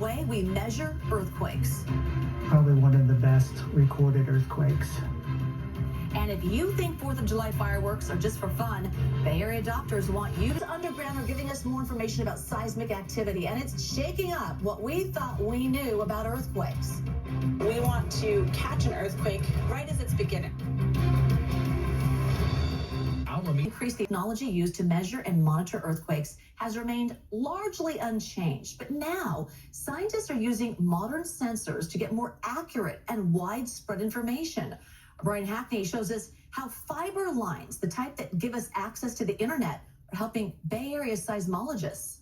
way we measure earthquakes. Probably one of the best recorded earthquakes. And if you think 4th of July fireworks are just for fun, Bay Area doctors want you to underground are giving us more information about seismic activity, and it's shaking up what we thought we knew about earthquakes. We want to catch an earthquake right as it's beginning. Increased technology used to measure and monitor earthquakes has remained largely unchanged. But now, scientists are using modern sensors to get more accurate and widespread information. Brian Hackney shows us how fiber lines, the type that give us access to the internet, are helping Bay Area seismologists.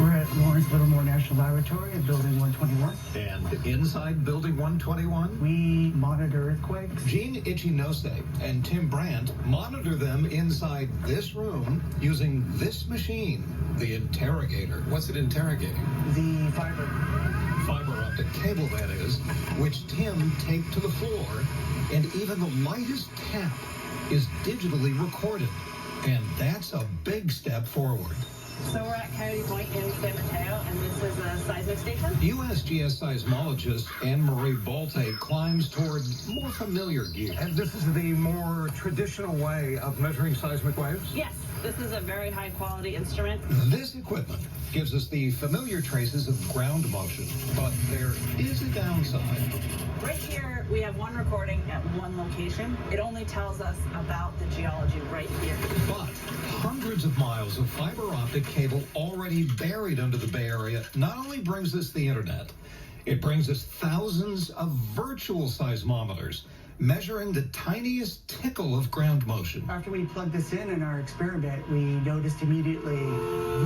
We're at Lawrence Livermore National Laboratory at Building 121. And inside Building 121, We monitor earthquakes. Gene Ichinose and Tim Brandt monitor them inside this room using this machine, the interrogator. What's it interrogating? The fiber. Fiber optic cable, that is, which Tim taped to the floor, and even the lightest tap is digitally recorded. And that's a big step forward. So we're at Coyote Point in San Mateo, and this is a seismic station. USGS seismologist Anne-Marie Bolte climbs toward more familiar gear. And this is the more traditional way of measuring seismic waves? Yes, this is a very high quality instrument. This equipment gives us the familiar traces of ground motion, but there is a downside. Right here, we have one recording at one location. It only tells us about the geology right here. But hundreds of miles of fiber optic cable already buried under the Bay Area not only brings us the internet, it brings us thousands of virtual seismometers measuring the tiniest tickle of ground motion. After we plugged this in our experiment, we noticed immediately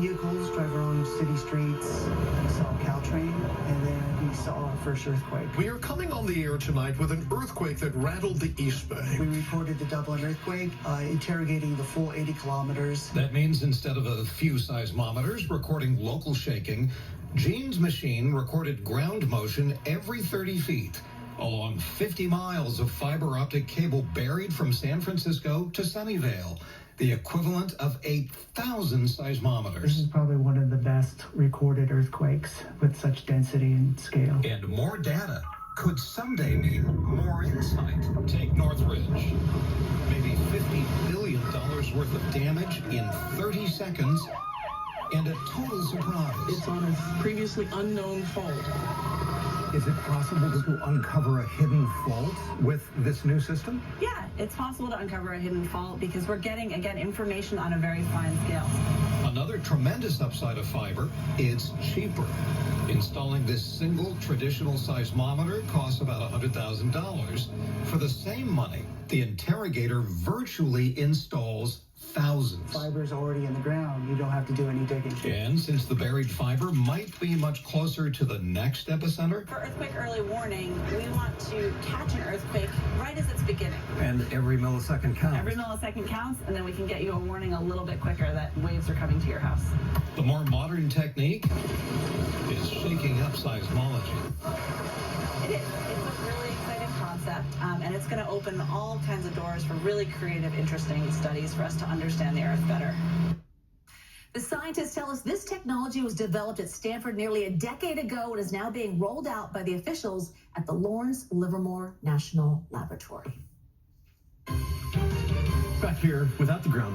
vehicles drive around city streets. We saw a Caltrain, and then we saw our first earthquake. We are coming on the air tonight with an earthquake that rattled the East Bay. We recorded the Dublin earthquake, interrogating the full 80 kilometers. That means instead of a few seismometers recording local shaking, Gene's machine recorded ground motion every 30 feet. Along 50 miles of fiber optic cable buried from San Francisco to Sunnyvale, the equivalent of 8,000 seismometers. This is probably one of the best recorded earthquakes with such density and scale. And more data could someday mean more insight. Take Northridge. Maybe $50 billion worth of damage in 30 seconds, and a total surprise. It's on a previously unknown fault. Is it possible to uncover a hidden fault with this new system? Yeah, it's possible to uncover a hidden fault because we're getting, again, information on a very fine scale. Another tremendous upside of fiber, it's cheaper. Installing this single traditional seismometer costs about $100,000. For the same money, the interrogator virtually installs thousands. Fiber's already in the ground. You don't have to do any digging. And since the buried fiber might be much closer to the next epicenter, For earthquake early warning, we want to catch an earthquake right as it's beginning. And every millisecond counts. Every millisecond counts, and then we can get you a warning a little bit quicker that waves are coming to your house. the more modern technique is shaking up seismology. It is. It's a really exciting concept, and it's going to open all kinds of doors for really creative, interesting studies for us to understand the Earth better. The scientists tell us this technology was developed at Stanford nearly a decade ago and is now being rolled out by the officials at the Lawrence Livermore National Laboratory. Back here, without the ground movement.